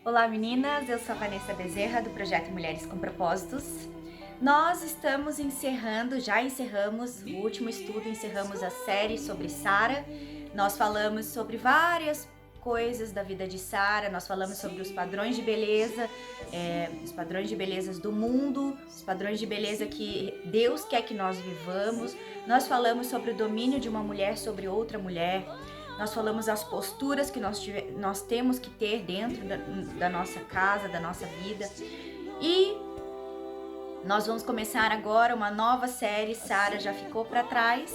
Olá meninas, eu sou a Vanessa Bezerra do projeto Mulheres com Propósitos. Nós estamos já encerramos o último estudo, encerramos a série sobre Sara. Nós falamos sobre várias coisas da vida de Sara, nós falamos sobre os padrões de beleza, os padrões de belezas do mundo, os padrões de beleza que Deus quer que nós vivamos. Nós falamos sobre o domínio de uma mulher sobre outra mulher. Nós falamos as posturas que nós temos que ter dentro da nossa casa, da nossa vida. E nós vamos começar agora uma nova série, Sara já ficou para trás.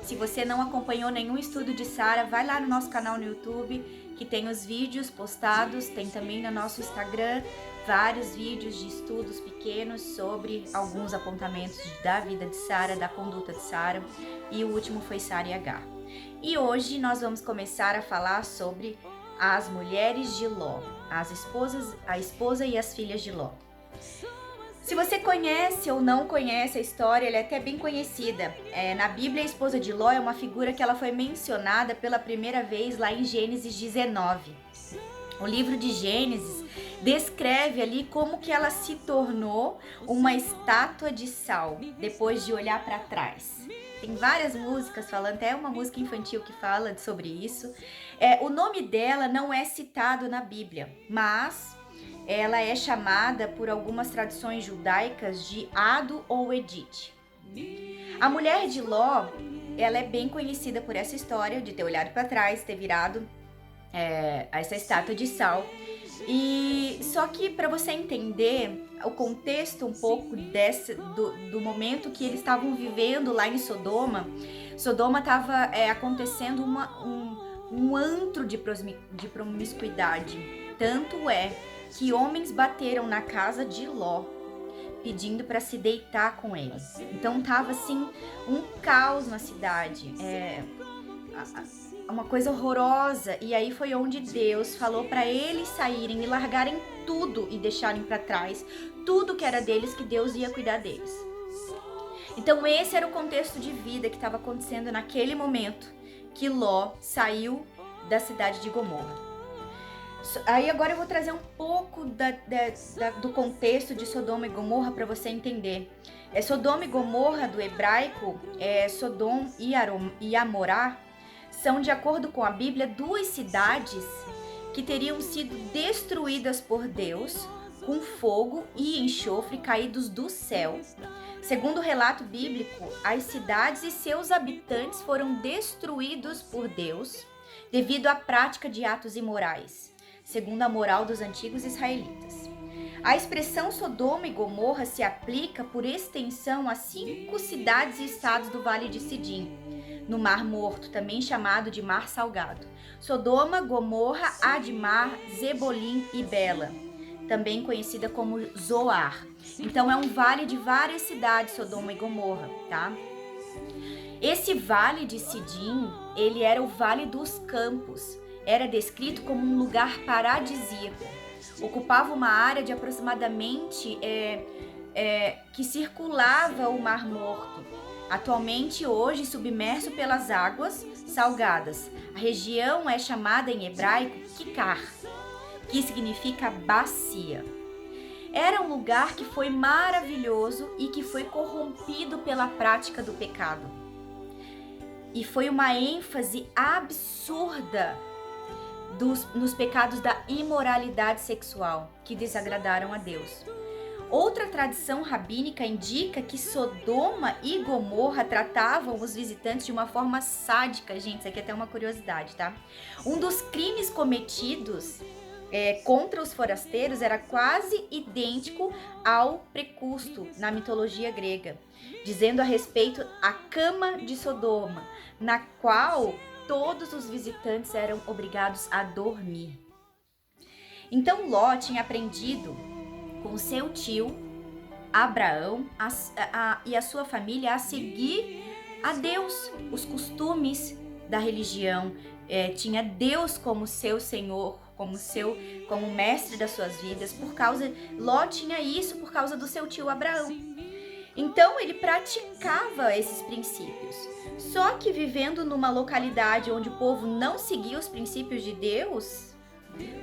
Se você não acompanhou nenhum estudo de Sara, vai lá no nosso canal no YouTube, que tem os vídeos postados, tem também no nosso Instagram vários vídeos de estudos pequenos sobre alguns apontamentos da vida de Sara, da conduta de Sara, e o último foi Sara e Agar. E hoje nós vamos começar a falar sobre as mulheres de Ló, a esposa e as filhas de Ló. Se você conhece ou não conhece a história, ela é até bem conhecida. Na Bíblia, a esposa de Ló é uma figura que ela foi mencionada pela primeira vez lá em Gênesis 19. O livro de Gênesis descreve ali como que ela se tornou uma estátua de sal, depois de olhar para trás. Tem várias músicas falando, até uma música infantil que fala sobre isso. O nome dela não é citado na Bíblia, mas ela é chamada por algumas tradições judaicas de Ado ou Edite. A mulher de Ló, ela é bem conhecida por essa história de ter olhado para trás, ter virado essa estátua de sal. E só que para você entender o contexto um pouco do momento que eles estavam vivendo lá em Sodoma estava acontecendo um antro de promiscuidade. Tanto é que homens bateram na casa de Ló, pedindo para se deitar com eles. Então tava assim um caos na cidade, uma coisa horrorosa. E aí foi onde Deus falou para eles saírem e largarem tudo e deixarem para trás tudo que era deles, que Deus ia cuidar deles. Então esse era o contexto de vida que estava acontecendo naquele momento que Ló saiu da cidade de Gomorra. Aí agora eu vou trazer um pouco do contexto de Sodoma e Gomorra para você entender. Sodoma e Gomorra do hebraico, Sodom e Amorá, são, de acordo com a Bíblia, duas cidades que teriam sido destruídas por Deus com fogo e enxofre caídos do céu. Segundo o relato bíblico, as cidades e seus habitantes foram destruídos por Deus devido à prática de atos imorais, segundo a moral dos antigos israelitas. A expressão Sodoma e Gomorra se aplica por extensão a 5 cidades e estados do Vale de Sidim, no Mar Morto, também chamado de Mar Salgado. Sodoma, Gomorra, Admar, Zebolim e Bela, também conhecida como Zoar. Então é um vale de várias cidades, Sodoma e Gomorra, tá? Esse Vale de Sidim, ele era o Vale dos Campos. Era descrito como um lugar paradisíaco. Ocupava uma área de aproximadamente que circulava o Mar Morto. Atualmente, hoje, submerso pelas águas salgadas. A região é chamada em hebraico Kikar, que significa bacia. Era um lugar que foi maravilhoso e que foi corrompido pela prática do pecado. E foi uma ênfase absurda nos pecados da imoralidade sexual, que desagradaram a Deus. Outra tradição rabínica indica que Sodoma e Gomorra tratavam os visitantes de uma forma sádica. Gente, isso aqui é até uma curiosidade, tá? Um dos crimes cometidos contra os forasteiros era quase idêntico ao precusto na mitologia grega, dizendo a respeito à cama de Sodoma, na qual todos os visitantes eram obrigados a dormir. Então Ló tinha aprendido com seu tio Abraão e a sua família a seguir a Deus, os costumes da religião. Tinha Deus como seu Senhor, como mestre das suas vidas. Ló tinha isso por causa do seu tio Abraão. Então ele praticava esses princípios. Só que vivendo numa localidade onde o povo não seguia os princípios de Deus,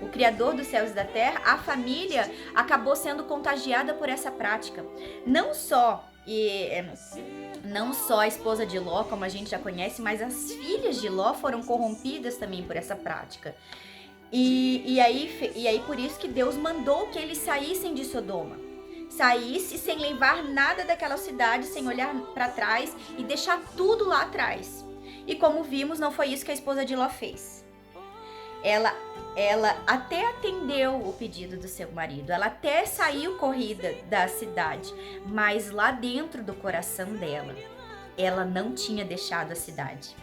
o Criador dos céus e da terra, a família acabou sendo contagiada por essa prática. Não só a esposa de Ló, como a gente já conhece, mas as filhas de Ló foram corrompidas também por essa prática. E aí por isso que Deus mandou que eles saíssem de Sodoma. Saísse sem levar nada daquela cidade, sem olhar para trás e deixar tudo lá atrás. E como vimos, não foi isso que a esposa de Ló fez. Ela até atendeu o pedido do seu marido, ela até saiu corrida da cidade, mas lá dentro do coração dela, ela não tinha deixado a cidade.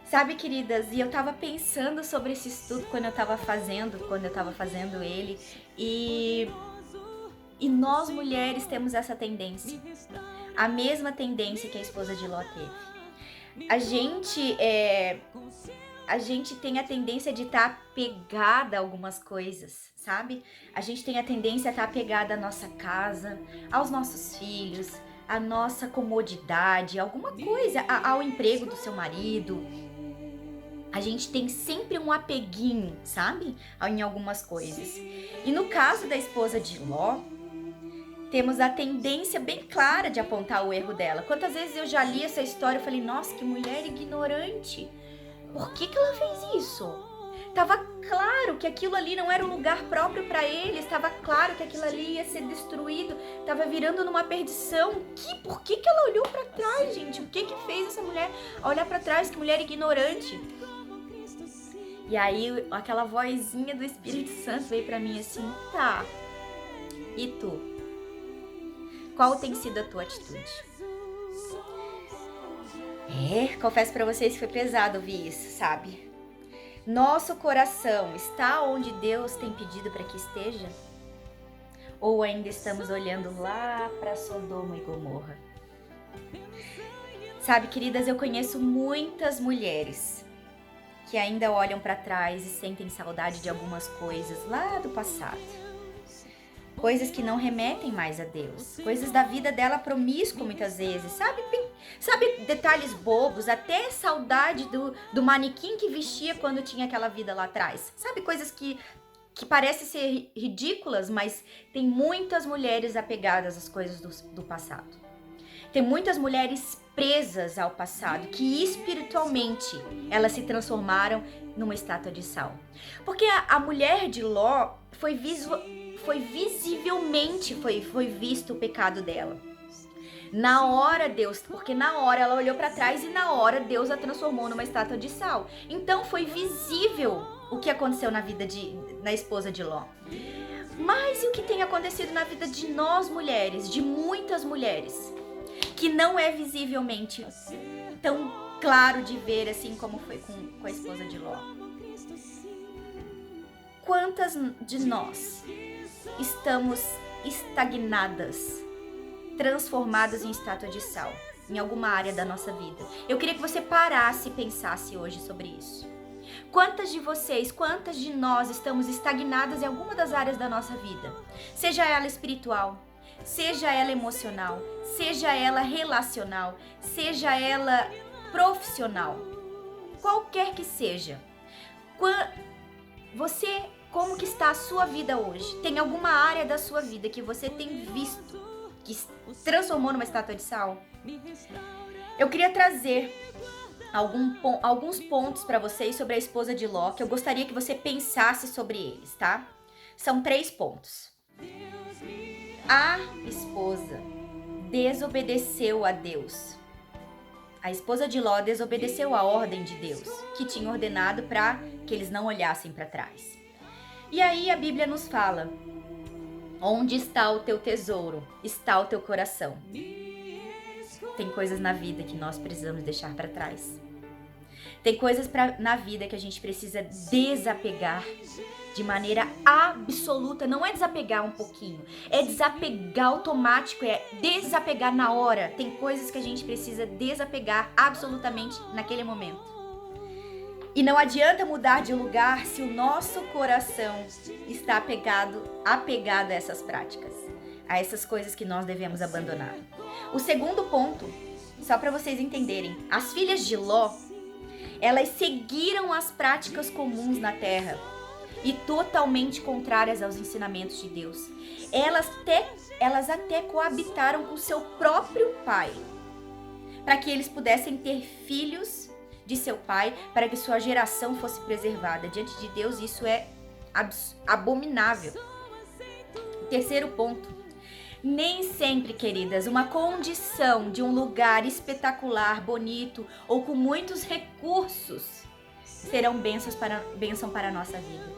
Sabe, queridas, e eu tava pensando sobre esse estudo quando eu tava fazendo ele, e nós mulheres temos essa tendência, a mesma tendência que a esposa de Ló teve. A gente tem a tendência de estar apegada a algumas coisas, sabe? A gente tem a tendência a estar apegada à nossa casa, aos nossos filhos, à nossa comodidade, alguma coisa, ao emprego do seu marido. A gente tem sempre um apeguinho, sabe? Em algumas coisas. E no caso da esposa de Ló, temos a tendência bem clara de apontar o erro dela. Quantas vezes eu já li essa história e falei, nossa, que mulher ignorante. Por que ela fez isso? Tava claro que aquilo ali não era um lugar próprio para eles, estava claro que aquilo ali ia ser destruído, estava virando numa perdição. Por que ela olhou para trás, gente? O que fez essa mulher olhar para trás? Que mulher ignorante. E aí aquela vozinha do Espírito Santo veio para mim assim, tá, e tu? Qual tem sido a tua atitude? Confesso pra vocês que foi pesado ouvir isso, sabe? Nosso coração está onde Deus tem pedido para que esteja? Ou ainda estamos olhando lá para Sodoma e Gomorra? Sabe, queridas, eu conheço muitas mulheres que ainda olham para trás e sentem saudade de algumas coisas lá do passado. Coisas que não remetem mais a Deus. Coisas da vida dela promíscua muitas vezes. Sabe detalhes bobos, até saudade do manequim que vestia quando tinha aquela vida lá atrás. Sabe, coisas que parecem ser ridículas, mas tem muitas mulheres apegadas às coisas do passado. Tem muitas mulheres presas ao passado, que espiritualmente elas se transformaram numa estátua de sal. Porque a mulher de Ló foi visivelmente visto o pecado dela. Na hora ela olhou para trás e na hora Deus a transformou numa estátua de sal. Então foi visível o que aconteceu na esposa de Ló. Mas e o que tem acontecido na vida de nós mulheres, de muitas mulheres, que não é visivelmente tão claro de ver assim como foi com a esposa de Ló? Quantas de nós estamos estagnadas, transformadas em estátua de sal, em alguma área da nossa vida? Eu queria que você parasse e pensasse hoje sobre isso. Quantas de nós estamos estagnadas em alguma das áreas da nossa vida? Seja ela espiritual, seja ela emocional, seja ela relacional, seja ela profissional, qualquer que seja. Como que está a sua vida hoje? Tem alguma área da sua vida que você tem visto que se transformou numa estátua de sal? Eu queria trazer alguns pontos para vocês sobre a esposa de Ló, que eu gostaria que você pensasse sobre eles, tá? São 3 pontos. A esposa desobedeceu a Deus. A esposa de Ló desobedeceu a ordem de Deus, que tinha ordenado para que eles não olhassem para trás. E aí a Bíblia nos fala, onde está o teu tesouro, está o teu coração. Tem coisas na vida que nós precisamos deixar para trás. Tem coisas na vida que a gente precisa desapegar de maneira absoluta. Não é desapegar um pouquinho, é desapegar automático, é desapegar na hora. Tem coisas que a gente precisa desapegar absolutamente naquele momento. E não adianta mudar de lugar se o nosso coração está apegado a essas práticas, a essas coisas que nós devemos abandonar. O segundo ponto, só para vocês entenderem, as filhas de Ló, elas seguiram as práticas comuns na terra. e totalmente contrárias aos ensinamentos de Deus. Elas até coabitaram com seu próprio pai, para que eles pudessem ter filhos de seu pai, para que sua geração fosse preservada. Diante de Deus, isso é abominável. Terceiro ponto. Nem sempre, queridas, uma condição de um lugar espetacular, bonito ou com muitos recursos serão bênção para a nossa vida.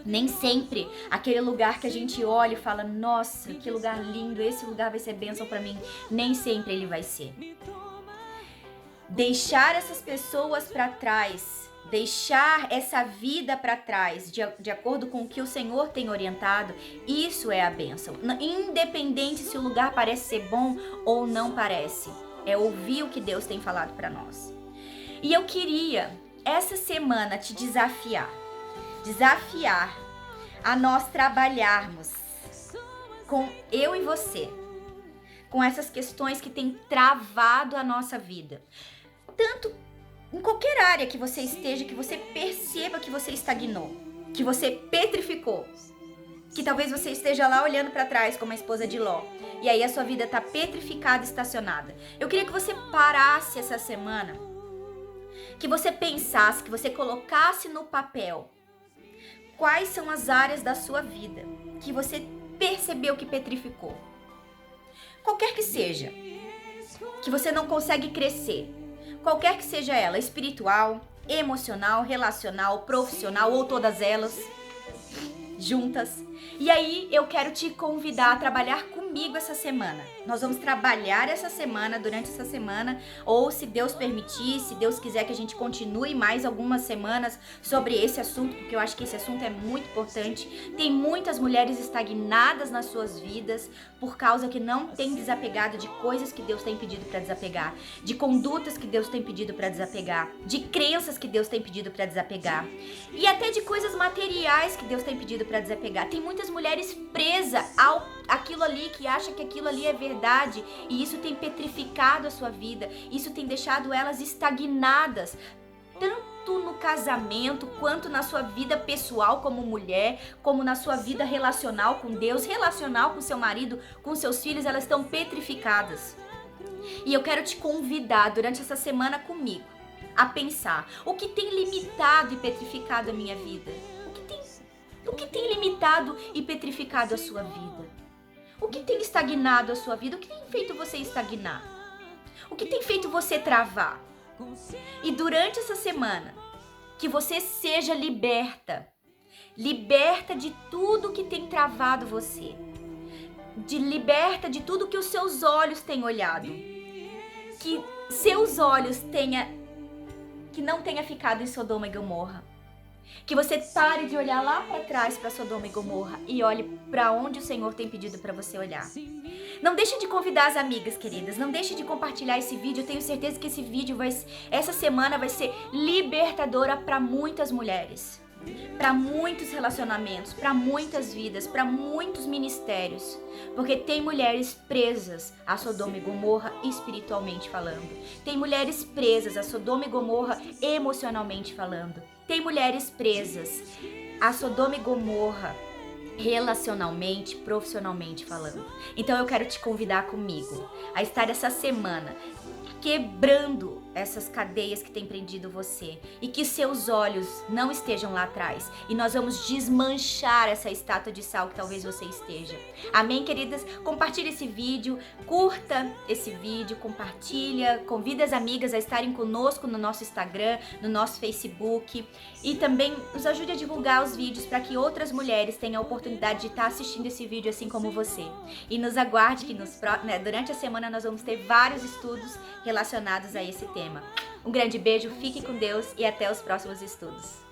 Nem sempre aquele lugar que a gente olha e fala, nossa, que lugar lindo, esse lugar vai ser bênção para mim. Nem sempre ele vai ser. Deixar essas pessoas para trás, deixar essa vida para trás, de acordo com o que o Senhor tem orientado, isso é a bênção. Independente se o lugar parece ser bom ou não parece. É ouvir o que Deus tem falado para nós. E eu queria, essa semana, te desafiar a nós trabalharmos com eu e você, com essas questões que têm travado a nossa vida. Tanto em qualquer área que você esteja, que você perceba que você estagnou, que você petrificou, que talvez você esteja lá olhando para trás como a esposa de Ló, e aí a sua vida está petrificada, estacionada. Eu queria que você parasse essa semana, que você pensasse, que você colocasse no papel quais são as áreas da sua vida que você percebeu que petrificou. Qualquer que seja, que você não consegue crescer. Qualquer que seja ela, espiritual, emocional, relacional, profissional ou todas elas juntas. E aí eu quero te convidar a trabalhar comigo essa semana. Nós vamos trabalhar essa semana, durante essa semana, ou se Deus permitir, se Deus quiser que a gente continue mais algumas semanas sobre esse assunto, porque eu acho que esse assunto é muito importante. Tem muitas mulheres estagnadas nas suas vidas por causa que não tem desapegado de coisas que Deus tem pedido para desapegar, de condutas que Deus tem pedido para desapegar, de crenças que Deus tem pedido para desapegar e até de coisas materiais que Deus tem pedido para desapegar. Tem muitas mulheres presas àquilo ali, que acham que aquilo ali é verdade, e isso tem petrificado a sua vida, isso tem deixado elas estagnadas, tanto no casamento, quanto na sua vida pessoal como mulher, como na sua vida relacional com Deus, relacional com seu marido, com seus filhos, elas estão petrificadas. E eu quero te convidar durante essa semana comigo a pensar, o que tem limitado e petrificado a minha vida? O que tem limitado e petrificado a sua vida? O que tem estagnado a sua vida? O que tem feito você estagnar? O que tem feito você travar? E durante essa semana, que você seja liberta de tudo que tem travado você, liberta de tudo que os seus olhos têm olhado, que seus olhos que não tenha ficado em Sodoma e Gomorra. Que você pare de olhar lá para trás para Sodoma e Gomorra e olhe para onde o Senhor tem pedido para você olhar. Não deixe de convidar as amigas, queridas. Não deixe de compartilhar esse vídeo. Eu tenho certeza que esse vídeo essa semana vai ser libertadora para muitas mulheres, para muitos relacionamentos, para muitas vidas, para muitos ministérios. Porque tem mulheres presas a Sodoma e Gomorra espiritualmente falando. Tem mulheres presas a Sodoma e Gomorra emocionalmente falando. Tem mulheres presas a Sodoma e Gomorra relacionalmente, profissionalmente falando. Então eu quero te convidar comigo a estar essa semana quebrando essas cadeias que têm prendido você e que seus olhos não estejam lá atrás. E nós vamos desmanchar essa estátua de sal que talvez você esteja. Amém, queridas? Compartilha esse vídeo, curta esse vídeo, compartilha, convida as amigas a estarem conosco no nosso Instagram, no nosso Facebook e também nos ajude a divulgar os vídeos para que outras mulheres tenham a oportunidade de estar assistindo esse vídeo assim como você. E nos aguarde que durante a semana nós vamos ter vários estudos relacionados a esse tema. Um grande beijo, fique com Deus e até os próximos estudos.